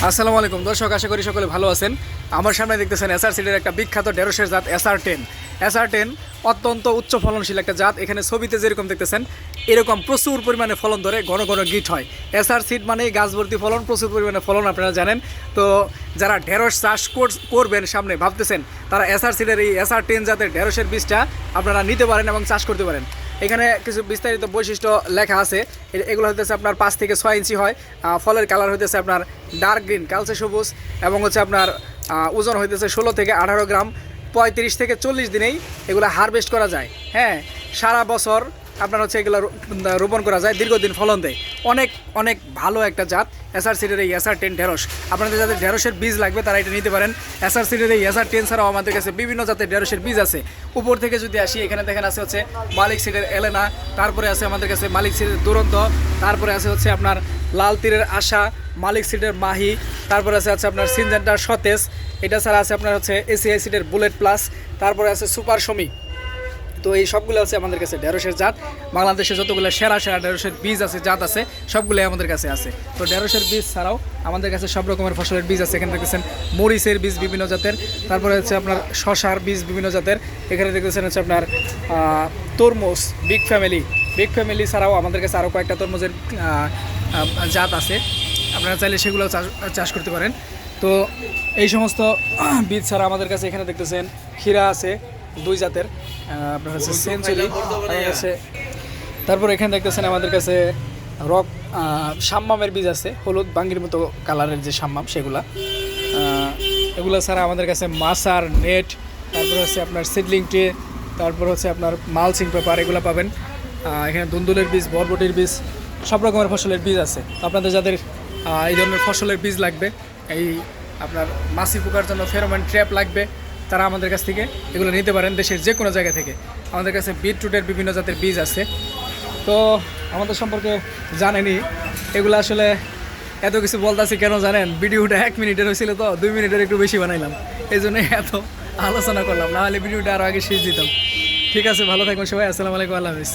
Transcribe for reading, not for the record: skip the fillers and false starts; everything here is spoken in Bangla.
আসসালামু আলাইকুম দর্শক, আশা করি সকলে ভালো আছেন। আমার সামনে দেখতেছেন এসআর সিডের একটা বিখ্যাত ঢেঁড়সের জাত SR10। SR10 অত্যন্ত উচ্চ ফলনশীল একটা জাত। এখানে ছবিতে যেরকম দেখতেছেন এরকম প্রচুর পরিমাণে ফলন ধরে, ঘন ঘন গিট হয়। এসআর সিড মানেই গাছ ভর্তি ফলন, প্রচুর পরিমাণে ফলন, আপনারা জানেন। তো যারা ঢেঁড়স চাষ করবেন সামনে ভাবতেছেন, তারা এসআর সিডের এই SR10 জাতের ঢেঁড়সের বীজটা আপনারা নিতে পারেন এবং চাষ করতে পারেন। এখানে কিছু বিস্তারিত বৈশিষ্ট্য লেখা আছে। এগুলো হইতেছে আপনার 5 থেকে 6 ইঞ্চি হয়। ফলের কালার হইতেছে আপনার ডার্ক গ্রিন, কালচে সবুজ, এবং হচ্ছে আপনার ওজন হইতেছে 16 থেকে 18 গ্রাম। 35 থেকে 40 দিনেই এগুলো হারভেস্ট করা যায়। হ্যাঁ, সারা বছর আপনার হচ্ছে এগুলো রোপণ করা যায়, দীর্ঘদিন ফলন দেয়। অনেক অনেক ভালো একটা জাত এসআর সিডের এই SR10 ঢেঁড়স। আপনাদের যাদের ঢেঁড়সের বীজ লাগবে তারা এটা নিতে পারেন। এসআর সিডের এই SR10 ছাড়াও আমাদের কাছে বিভিন্ন জাতের ঢেঁড়সের বীজ আছে। উপর থেকে যদি আসি, এখানে দেখেন আছে হচ্ছে মালিক সিডের এলেনা, তারপরে আছে আমাদের কাছে মালিক সিডের দুরন্ত, তারপরে আছে হচ্ছে আপনার লাল তীরের আশা, মালিক সিডের মাহি, তারপরে আছে আপনার সিনজেন্টার সতেজ। এটা ছাড়া আছে আপনার হচ্ছে এসিআই সিডের বুলেট প্লাস, তারপরে আছে সুপার শমি। তো এই সবগুলো আছে আমাদের কাছে ঢেঁড়সের জাত। বাংলাদেশে যতগুলো সেরা সেরা ঢেঁড়সের বীজ আছে, জাত আছে, সবগুলোই আমাদের কাছে আছে। তো ঢেঁড়সের বীজ ছাড়াও আমাদের কাছে সব রকমের ফসলের বীজ আছে। এখানে দেখতেছেন মরিচের বীজ বিভিন্ন জাতের, তারপরে হচ্ছে আপনার শশার বীজ বিভিন্ন জাতের। এখানে দেখতেছেন হচ্ছে আপনার তরমুজ বিগ ফ্যামিলি ছাড়াও আমাদের কাছে আরও কয়েকটা তরমুজের জাত আছে। আপনারা চাইলে সেগুলো চাষ করতে পারেন। তো এই সমস্ত বীজ ছাড়া আমাদের কাছে এখানে দেখতেছেন ক্ষীরা আছে 2 জাতের, আপনার হচ্ছে সেঞ্চুরি আছে। তারপর এখানে দেখতেছেন আমাদের কাছে সাম্মামের বীজ আছে, হলুদ বাঙ্গির মতো কালারের যে সাম্মাম সেগুলা। এগুলো ছাড়া আমাদের কাছে মাসার নেট, তারপর হচ্ছে আপনার সিডলিং ট্রে, তারপর হচ্ছে আপনার মালচিং পেপার, এগুলো পাবেন। এখানে দুন্দুলের বীজ, বরবটির বীজ, সব রকমের ফসলের বীজ আছে। আপনাদের যাদের এই ধরনের ফসলের বীজ লাগবে, এই আপনার মাছি পোকার জন্য ফেরোমন ট্র্যাপ লাগবে, তারা আমাদের কাছ থেকে এগুলো নিতে পারেন দেশের যে কোনো জায়গা থেকে। আমাদের কাছে বিটরুটের বিভিন্ন জাতের বীজ আছে। তো আমাদের সম্পর্কে জানেনই, এগুলো আসলে এত কিছু বলতেছি কেন জানেন? ভিডিওটা 1 মিনিটের হয়েছিল, তো 2 মিনিটের একটু বেশি বানাইলাম, এই জন্য এত আলোচনা করলাম, না হলে ভিডিওটা আরও আগে শেষ দিতাম। ঠিক আছে, ভালো থাকবেন সবাই। আসসালামু আলাইকুম, আল্লাহ হাফিজ।